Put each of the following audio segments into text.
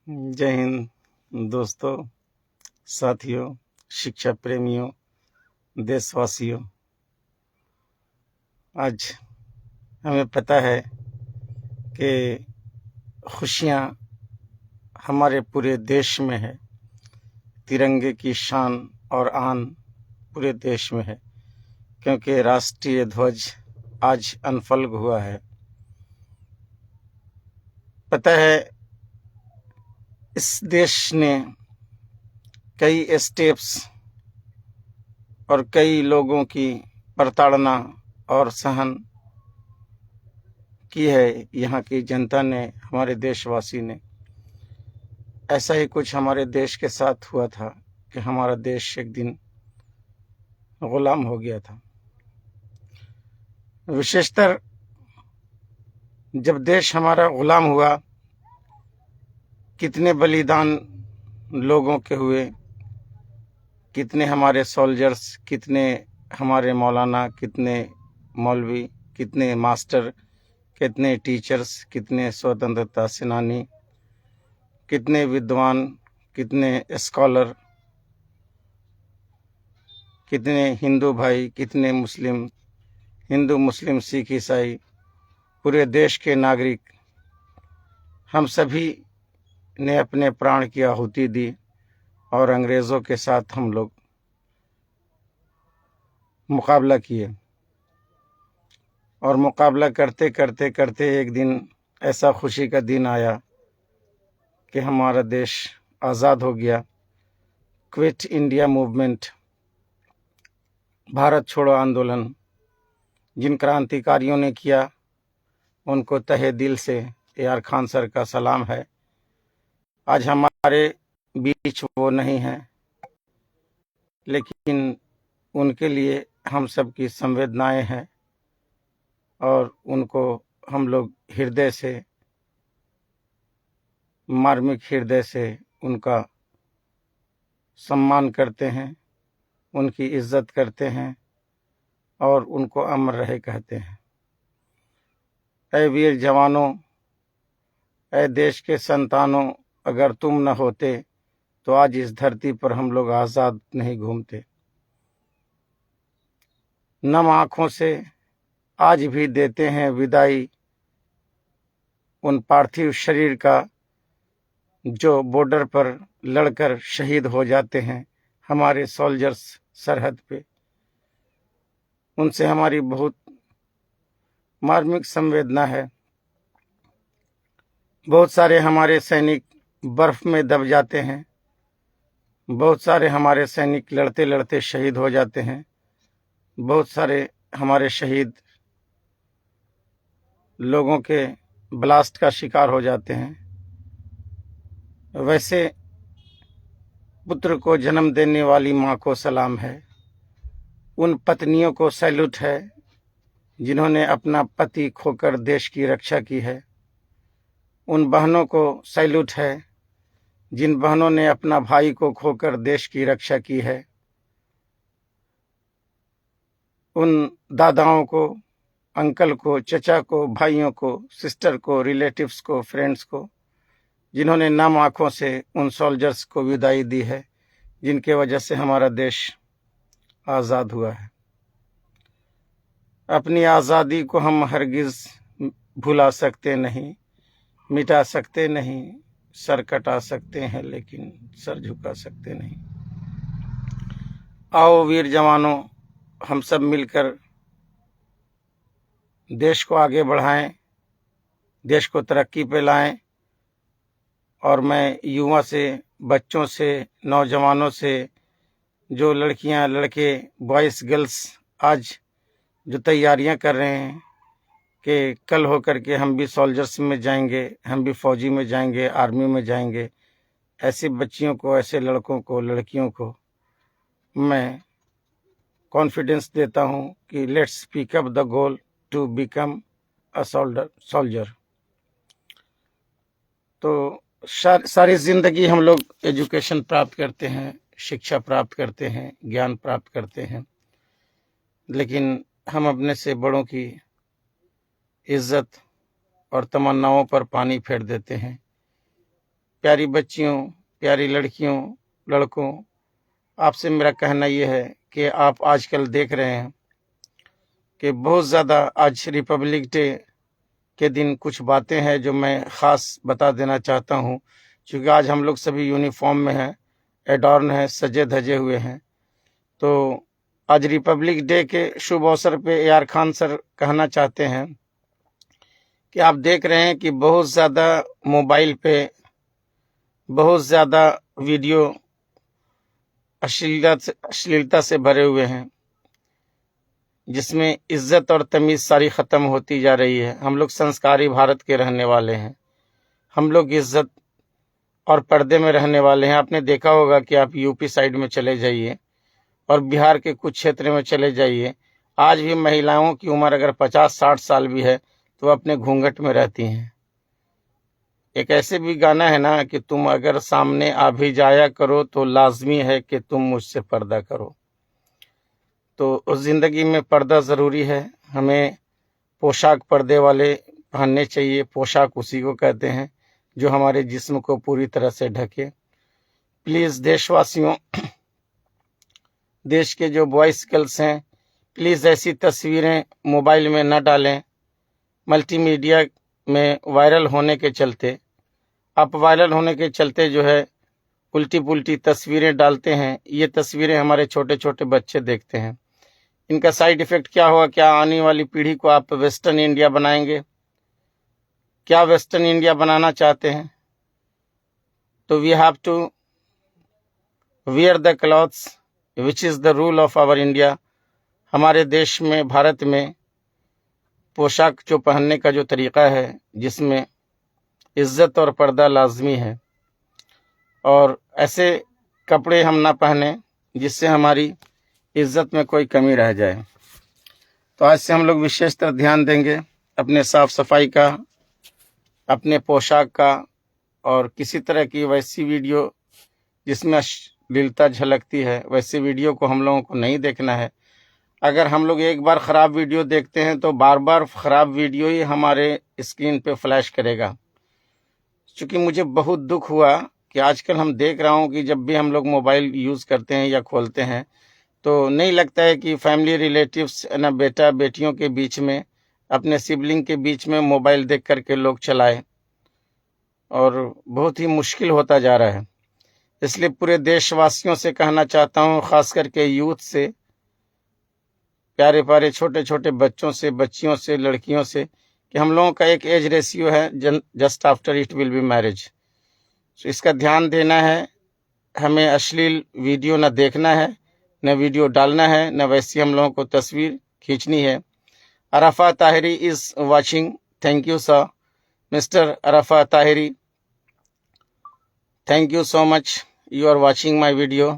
जय हिंद दोस्तों, साथियों, शिक्षा प्रेमियों, देशवासियों। आज हमें पता है कि खुशियाँ हमारे पूरे देश में है। तिरंगे की शान और आन पूरे देश में है, क्योंकि राष्ट्रीय ध्वज आज अनफल्ग हुआ है। पता है, इस देश ने कई स्टेप्स और कई लोगों की प्रताड़ना और सहन की है। यहाँ की जनता ने, हमारे देशवासी ने। ऐसा ही कुछ हमारे देश के साथ हुआ था कि हमारा देश एक दिन गुलाम हो गया था। विशेषतर जब देश हमारा गुलाम हुआ, कितने बलिदान लोगों के हुए, कितने हमारे सोल्जर्स, कितने हमारे मौलाना, कितने मौलवी, कितने मास्टर, कितने टीचर्स, कितने स्वतंत्रता सेनानी, कितने विद्वान, कितने स्कॉलर, कितने हिंदू भाई, कितने मुस्लिम, हिंदू मुस्लिम सिख ईसाई, पूरे देश के नागरिक, हम सभी ने अपने प्राण की आहुति दी और अंग्रेज़ों के साथ हम लोग मुकाबला किए। और मुकाबला करते करते करते एक दिन ऐसा खुशी का दिन आया कि हमारा देश आज़ाद हो गया। क्विट इंडिया मूवमेंट, भारत छोड़ो आंदोलन, जिन क्रांतिकारियों ने किया, उनको तहे दिल से AR खान सर का सलाम है। आज हमारे बीच वो नहीं है, लेकिन उनके लिए हम सब की संवेदनाएं हैं और उनको हम लोग हृदय से, मार्मिक हृदय से उनका सम्मान करते हैं, उनकी इज्जत करते हैं और उनको अमर रहे कहते हैं। ऐ वीर जवानों, ऐ देश के संतानों, अगर तुम न होते तो आज इस धरती पर हम लोग आज़ाद नहीं घूमते। नम आँखों से आज भी देते हैं विदाई उन पार्थिव शरीर का जो बॉर्डर पर लड़कर शहीद हो जाते हैं, हमारे सोल्जर्स सरहद पे। उनसे हमारी बहुत मार्मिक संवेदना है। बहुत सारे हमारे सैनिक बर्फ में दब जाते हैं, बहुत सारे हमारे सैनिक लड़ते लड़ते शहीद हो जाते हैं, बहुत सारे हमारे शहीद लोगों के ब्लास्ट का शिकार हो जाते हैं। वैसे पुत्र को जन्म देने वाली माँ को सलाम है। उन पत्नियों को सैल्यूट है जिन्होंने अपना पति खोकर देश की रक्षा की है। उन बहनों को सैल्यूट है जिन बहनों ने अपना भाई को खोकर देश की रक्षा की है। उन दादाओं को, अंकल को, चचा को, भाइयों को, सिस्टर को, रिलेटिव्स को, फ्रेंड्स को, जिन्होंने नम आंखों से उन सोल्जर्स को विदाई दी है, जिनके वजह से हमारा देश आज़ाद हुआ है। अपनी आज़ादी को हम हरगिज़ भुला सकते नहीं, मिटा सकते नहीं। सर कटा सकते हैं लेकिन सर झुका सकते नहीं। आओ वीर जवानों, हम सब मिलकर देश को आगे बढ़ाएं, देश को तरक्की पे लाएं। और मैं युवा से, बच्चों से, नौजवानों से, जो लड़कियां, लड़के, बॉयज़, गर्ल्स आज जो तैयारियां कर रहे हैं कि कल हो करके हम भी सोल्जर्स में जाएंगे, हम भी फौजी में जाएंगे, आर्मी में जाएंगे, ऐसी बच्चियों को, ऐसे लड़कों को, लड़कियों को मैं कॉन्फिडेंस देता हूं कि let's pick up the goal to become a soldier. तो सारी जिंदगी हम लोग एजुकेशन प्राप्त करते हैं, शिक्षा प्राप्त करते हैं, ज्ञान प्राप्त करते हैं, लेकिन हम अपने से बड़ों की इज्जत और तमन्नाओं पर पानी फेर देते हैं। प्यारी बच्चियों, प्यारी लड़कियों, लड़कों, आपसे मेरा कहना ये है कि आप आजकल देख रहे हैं कि बहुत ज़्यादा आज रिपब्लिक डे के दिन कुछ बातें हैं जो मैं ख़ास बता देना चाहता हूँ। क्योंकि आज हम लोग सभी यूनिफॉर्म में हैं, एडॉर्न हैं, सजे धजे हुए हैं। तो आज रिपब्लिक डे के शुभ अवसर पे AR खान सर कहना चाहते हैं कि आप देख रहे हैं कि बहुत ज़्यादा मोबाइल पे बहुत ज़्यादा वीडियो अश्लीलता से भरे हुए हैं, जिसमें इज्जत और तमीज़ सारी ख़त्म होती जा रही है। हम लोग संस्कारी भारत के रहने वाले हैं, हम लोग इज्जत और पर्दे में रहने वाले हैं। आपने देखा होगा कि आप यूपी साइड में चले जाइए और बिहार के कुछ क्षेत्र में चले जाइए, आज भी महिलाओं की उम्र अगर 50-60 साल भी है तो अपने घूंघट में रहती हैं। एक ऐसे भी गाना है ना कि तुम अगर सामने आ भी जाया करो तो लाजमी है कि तुम मुझसे पर्दा करो। तो उस ज़िंदगी में पर्दा ज़रूरी है। हमें पोशाक पर्दे वाले पहनने चाहिए। पोशाक उसी को कहते हैं जो हमारे जिस्म को पूरी तरह से ढके। प्लीज़ देशवासियों, देश के जो बॉयज़ गर्ल्स हैं, प्लीज़ ऐसी तस्वीरें मोबाइल में न डालें। मल्टीमीडिया में वायरल होने के चलते, आप वायरल होने के चलते जो है उल्टी पुल्टी तस्वीरें डालते हैं। ये तस्वीरें हमारे छोटे छोटे बच्चे देखते हैं। इनका साइड इफ़ेक्ट क्या होगा? क्या आने वाली पीढ़ी को आप वेस्टर्न इंडिया बनाएंगे? क्या वेस्टर्न इंडिया बनाना चाहते हैं? तो we have to wear the clothes which is the rule of our India. हमारे देश में, भारत में पोशाक जो पहनने का जो तरीक़ा है, जिसमें इज़्ज़त और पर्दा लाजमी है, और ऐसे कपड़े हम ना पहने जिससे हमारी इज़्ज़त में कोई कमी रह जाए। तो आज से हम लोग विशेषतर ध्यान देंगे अपने साफ सफाई का, अपने पोशाक का, और किसी तरह की वैसी वीडियो जिसमें अश्लीलता झलकती है, वैसे वीडियो को हम लोगों को नहीं देखना है। अगर हम लोग एक बार ख़राब वीडियो देखते हैं तो बार बार ख़राब वीडियो ही हमारे स्क्रीन पे फ्लैश करेगा। क्योंकि मुझे बहुत दुख हुआ कि आजकल हम देख रहा हूँ कि जब भी हम लोग मोबाइल यूज़ करते हैं या खोलते हैं तो नहीं लगता है कि फैमिली रिलेटिव्स ना, बेटा बेटियों के बीच में, अपने सिबलिंग के बीच में मोबाइल देख करके लोग चलाए, और बहुत ही मुश्किल होता जा रहा है। इसलिए पूरे देशवासियों से कहना चाहता हूँ, ख़ास करके यूथ से, प्यारे प्यारे छोटे छोटे बच्चों से, बच्चियों से, लड़कियों से, कि हम लोगों का एक एज रेशियो है, just after it will be marriage. तो इसका ध्यान देना है। हमें अश्लील वीडियो न देखना है, न वीडियो डालना है, न वैसी हम लोगों को तस्वीर खींचनी है। Arfa Tahiri is watching. Thank you sir, mister Arfa Tahiri, thank you so much, you are watching my video.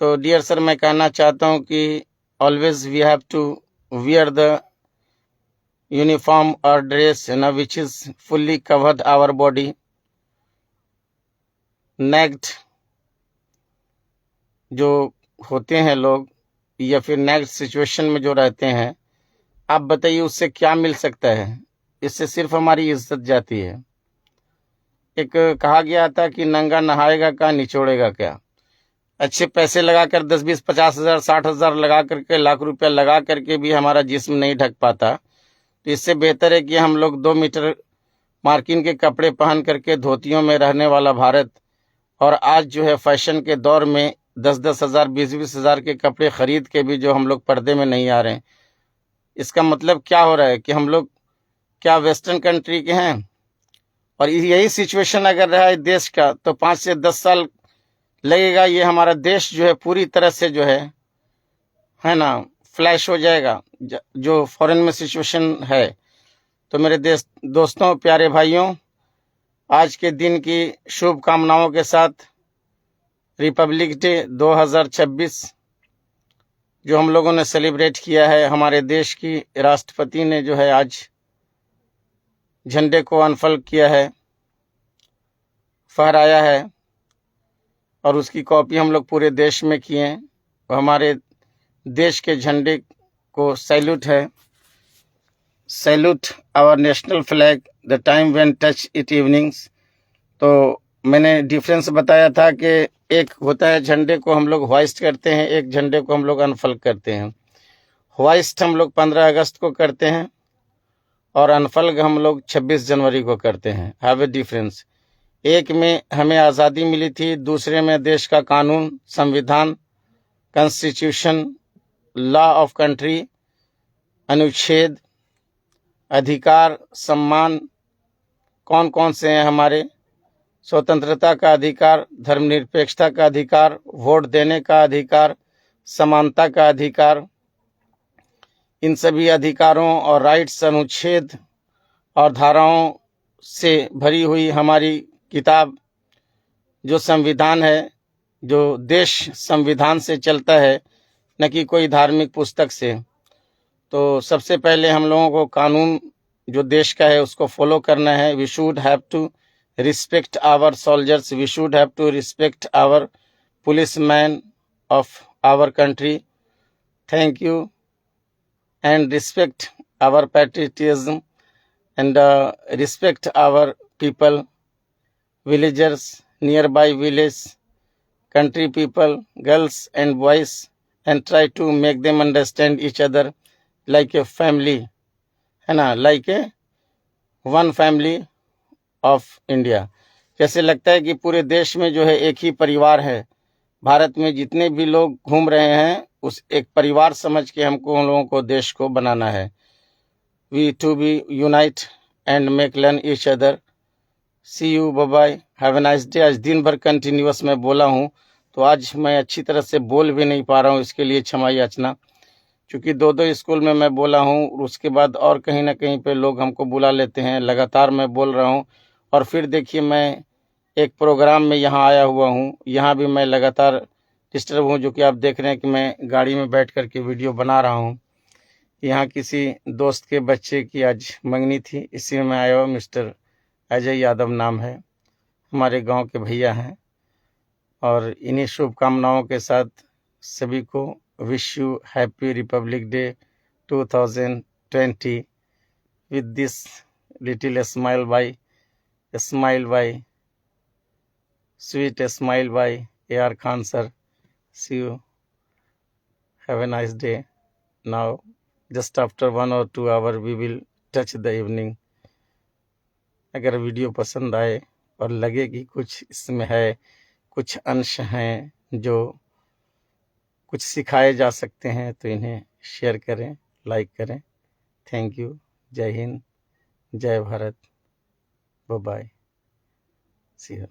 तो डियर सर, मैं कहना चाहता हूँ कि always we have to wear the uniform और dress which is fully covered our body. Naked जो होते हैं लोग, या फिर नेक्ड सिचुएशन में जो रहते हैं, आप बताइए उससे क्या मिल सकता है? इससे सिर्फ हमारी इज्जत जाती है। एक कहा गया था कि नंगा नहाएगा क्या, निचोड़ेगा क्या। अच्छे पैसे लगाकर 10, 20, 50 हज़ार, 60 हज़ार लगा करके, लाख रुपया लगा करके भी हमारा जिस्म नहीं ढक पाता। तो इससे बेहतर है कि हम लोग 2 मीटर मार्किन के कपड़े पहन करके धोतियों में रहने वाला भारत, और आज जो है फैशन के दौर में 10-10 हज़ार, 20-20 हज़ार के कपड़े खरीद के भी जो हम लोग पर्दे में नहीं आ रहे हैं, इसका मतलब क्या हो रहा है कि हम लोग क्या वेस्टर्न कंट्री के हैं? और यही सिचुएशन अगर रहा है देश का तो 5 से 10 साल लगेगा, ये हमारा देश जो है पूरी तरह से जो है ना, फ्लैश हो जाएगा, जो फॉरेन में सिचुएशन है। तो मेरे दोस्तों, प्यारे भाइयों, आज के दिन की शुभकामनाओं के साथ रिपब्लिक डे 2026 जो हम लोगों ने सेलिब्रेट किया है, हमारे देश की राष्ट्रपति ने जो है आज झंडे को अनफोल्ड किया है, फहराया है, और उसकी कॉपी हम लोग पूरे देश में किए हैं। और हमारे देश के झंडे को सैल्यूट है। Salute our national flag the time when touch it evenings. तो मैंने डिफरेंस बताया था कि एक होता है झंडे को हम लोग होइस्ट करते हैं, एक झंडे को हम लोग अनफल करते हैं। होइस्ट हम लोग 15 अगस्त को करते हैं और अनफल हम लोग 26 जनवरी को करते हैं। Have a difference. एक में हमें आज़ादी मिली थी, दूसरे में देश का कानून, संविधान, कॉन्स्टिट्यूशन, लॉ ऑफ कंट्री, अनुच्छेद, अधिकार, सम्मान कौन कौन से हैं हमारे, स्वतंत्रता का अधिकार, धर्मनिरपेक्षता का अधिकार, वोट देने का अधिकार, समानता का अधिकार, इन सभी अधिकारों और राइट्स, अनुच्छेद और धाराओं से भरी हुई हमारी किताब जो संविधान है, जो देश संविधान से चलता है, न कि कोई धार्मिक पुस्तक से। तो सबसे पहले हम लोगों को कानून जो देश का है उसको फॉलो करना है। We should have to respect our soldiers, we should have to respect our policemen of our country, thank you, and respect our patriotism and respect our people, villagers, nearby village, country people, girls and boys, and try to make them understand each other like a family, है ना, like a one family of India. जैसे लगता है कि पूरे देश में जो है एक ही परिवार है। भारत में जितने भी लोग घूम रहे हैं उस एक परिवार समझ के हमको उन लोगों को देश को बनाना है। We to be unite and make learn each other. See you, bye bye, have a nice day. आज दिन भर कंटिन्यूअस मैं बोला हूँ, तो आज मैं अच्छी तरह से बोल भी नहीं पा रहा हूँ, इसके लिए क्षमा याचना। क्योंकि 2 स्कूल में मैं बोला हूँ, उसके बाद और कहीं ना कहीं पे लोग हमको बुला लेते हैं। लगातार मैं बोल रहा हूँ और फिर देखिए मैं एक प्रोग्राम में यहाँ आया हुआ हूँ, यहाँ भी मैं लगातार डिस्टर्ब हूँ। जो कि आप देख रहे हैं कि मैं गाड़ी में बैठ कर के वीडियो बना रहा हूँ। यहाँ किसी दोस्त के बच्चे की आज मंगनी थी, इसी में मैं आया हुआ। मिस्टर अजय यादव नाम है, हमारे गांव के भैया हैं। और इन्हीं शुभकामनाओं के साथ सभी को wish you happy Republic day 2020 with this little smile by sweet smile by A.R. Khan sir. See you. Have a nice day. Now just after 1 or 2 hours we will touch the evening. अगर video पसंद आए और लगे कि कुछ इसमें है, कुछ अंश हैं जो कुछ सिखाए जा सकते हैं, तो इन्हें शेयर करें, लाइक करें। Thank you. जय हिंद, जय Bharat, bye bye, see you.